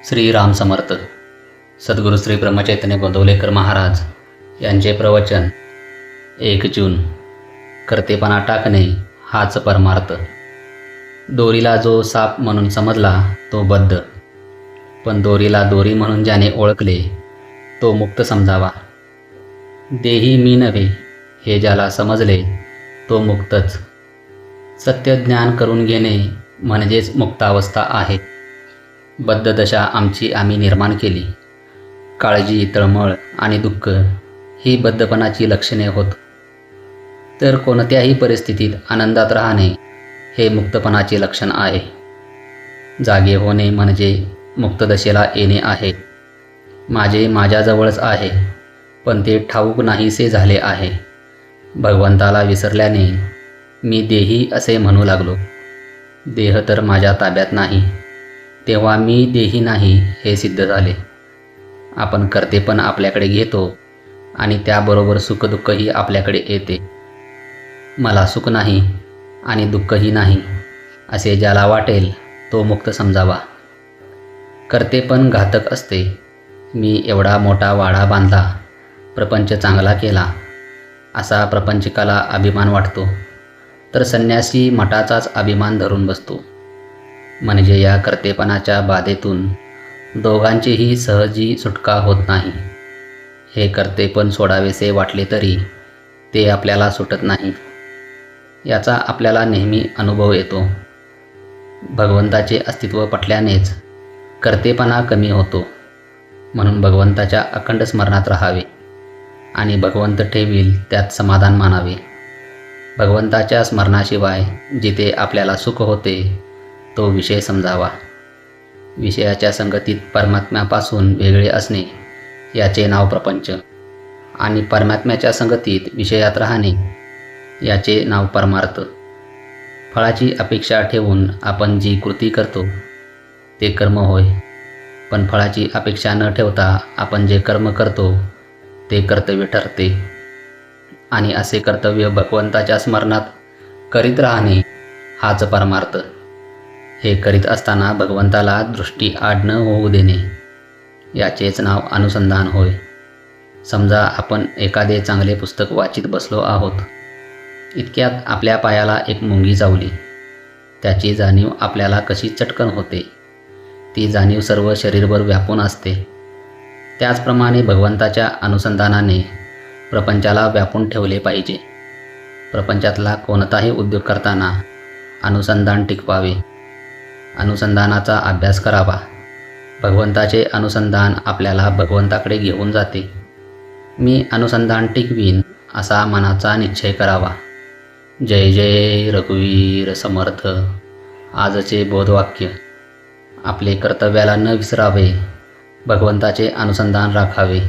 श्री राम समर्थ. सद्गुरू श्री ब्रह्मचैतन्य गोंदवलेकर महाराज यांचे प्रवचन. 1 जून. कर्तेपणा टाकणे हाच परमार्थ. दोरीला जो साप म्हणून समजला तो बद्ध, पण दोरीला दोरी म्हणून ज्याने ओळखले तो मुक्त समजावा. देही मी नव्हे हे ज्याला समजले तो मुक्तच. सत्य ज्ञान करून घेणे म्हणजेच मुक्तावस्था आहे. बद्ध दशा आमची आम्ही निर्माण केली. काळजी, तळमळ आणि दुःख ही बद्धपणाची लक्षणे होत. तर कोणत्याही परिस्थितीत आनंदात राहणे हे मुक्तपणाचे लक्षण आहे. जागे होणे म्हणजे मुक्तदशेला येणे आहे. माझे माझ्याजवळच आहे, पण ते ठाऊक नाहीसे झाले आहे. भगवंताला विसरल्याने मी देही असे म्हणू लागलो. देह तर माझ्या ताब्यात नाही, तेव्हा मी देही नाही हे सिद्ध झाले. आपण कर्तेपण आपल्याकडे घेतो आणि त्याबरोबर सुखदुःखही आपल्याकडे येते. मला सुख नाही आणि दुःखही नाही असे ज्याला वाटेल तो मुक्त समजावा. कर्तेपण घातक असते. मी एवढा मोठा वाडा बांधला, प्रपंच चांगला केला असा प्रपंचिकाला अभिमान वाटतो, तर संन्यासी मठाचाच अभिमान धरून बसतो. म्हणजे या कर्तेपणाच्या बाधेतून दोघांचीही सहजी सुटका होत नाही. हे कर्तेपण सोडावेसे वाटले तरी ते आपल्याला सुटत नाही. याचा आपल्याला नेहमी अनुभव येतो. भगवंताचे अस्तित्व पटल्यानेच कर्तेपणा कमी होतो. म्हणून भगवंताच्या अखंड स्मरणात राहावे आणि भगवंत ठेवील त्यात समाधान मानावे. भगवंताच्या स्मरणाशिवाय जिथे आपल्याला सुख होते तो विषय समजावा. विषयाच्या संगतीत परमात्म्यापासून वेगळे असणे याचे नाव प्रपंच, आणि परमात्म्याच्या संगतीत विषयात राहणे याचे नाव परमार्थ. फळाची अपेक्षा ठेवून आपण जी कृती करतो ते कर्म होय, पण फळाची अपेक्षा न ठेवता आपण जे कर्म करतो ते कर्तव्य ठरते. आणि असे कर्तव्य भगवंताच्या स्मरणात करीत राहणे हाच परमार्थ. हे करीत असताना भगवंताला दृष्टी आड न होऊ देणे याचेच नाव अनुसंधान होय. समजा आपण एखादे चांगले पुस्तक वाचित बसलो आहोत. इतक्यात आपल्या पायाला एक मुंगी चावली. त्याची जाणीव आपल्याला कशी चटकन होते. ती जाणीव सर्व शरीरभर व्यापून असते. त्याचप्रमाणे भगवंताच्या अनुसंधानाने प्रपंचाला व्यापून ठेवले पाहिजे. प्रपंचातला कोणताही उद्योग करताना अनुसंधान टिकवावे. अनुसंधानाचा अभ्यास करावा. भगवंताचे अनुसंधान आपल्याला भगवंताकडे घेऊन जाते. मी अनुसंधान टिकवीन असा मनाचा निश्चय करावा. जय जय रघुवीर समर्थ. आजचे बोधवाक्य. आपले कर्तव्याला न विसरावे, भगवंताचे अनुसंधान राखावे.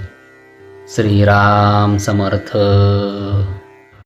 श्रीराम समर्थ.